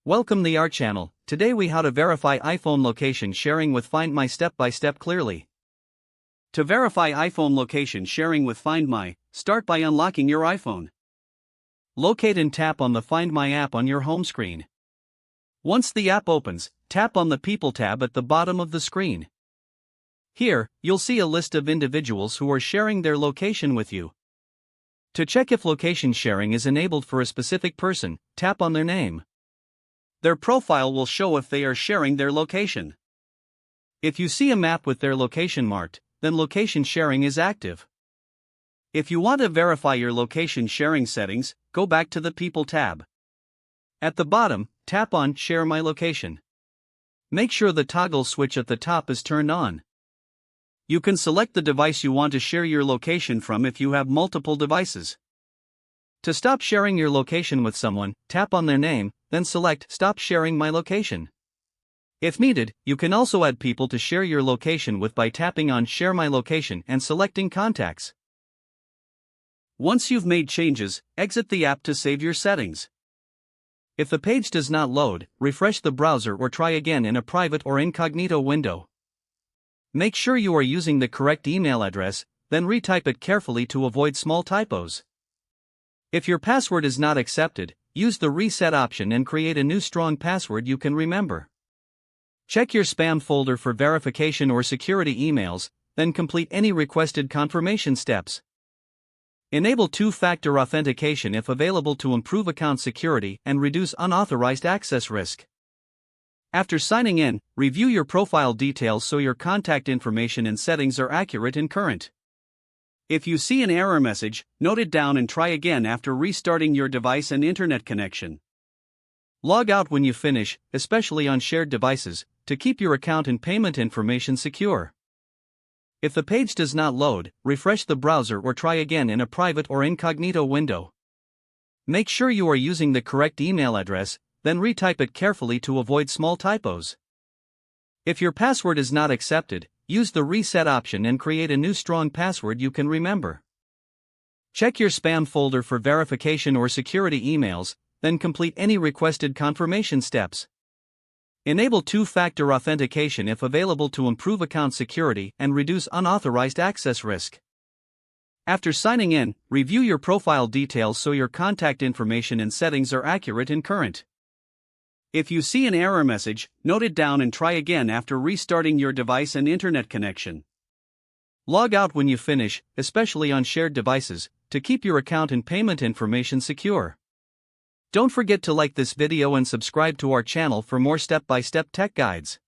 Welcome to our channel. Today we how to verify iPhone location sharing with Find My step by step clearly. To verify iPhone location sharing with Find My, start by unlocking your iPhone. Locate and tap on the Find My app on your home screen. Once the app opens, tap on the People tab at the bottom of the screen. Here, you'll see a list of individuals who are sharing their location with you. To check if location sharing is enabled for a specific person, tap on their name. Their profile will show if they are sharing their location. If you see a map with their location marked, then location sharing is active. If you want to verify your location sharing settings, go back to the People tab. At the bottom, tap on Share My Location. Make sure the toggle switch at the top is turned on. You can select the device you want to share your location from if you have multiple devices. To stop sharing your location with someone, tap on their name, then select Stop Sharing My Location. If needed, you can also add people to share your location with by tapping on Share My Location and selecting Contacts. Once you've made changes, exit the app to save your settings. If the page does not load, refresh the browser or try again in a private or incognito window. Make sure you are using the correct email address, then retype it carefully to avoid small typos. If your password is not accepted, use the reset option and create a new strong password you can remember. Check your spam folder for verification or security emails, then complete any requested confirmation steps. Enable two-factor authentication if available to improve account security and reduce unauthorized access risk. After signing in, review your profile details so your contact information and settings are accurate and current. If you see an error message, note it down and try again after restarting your device and internet connection. Log out when you finish, especially on shared devices, to keep your account and payment information secure. If the page does not load, refresh the browser or try again in a private or incognito window. Make sure you are using the correct email address, then retype it carefully to avoid small typos. If your password is not accepted, use the reset option and create a new strong password you can remember. Check your spam folder for verification or security emails, then complete any requested confirmation steps. Enable two-factor authentication if available to improve account security and reduce unauthorized access risk. After signing in, review your profile details so your contact information and settings are accurate and current. If you see an error message, note it down and try again after restarting your device and internet connection. Log out when you finish, especially on shared devices, to keep your account and payment information secure. Don't forget to like this video and subscribe to our channel for more step-by-step tech guides.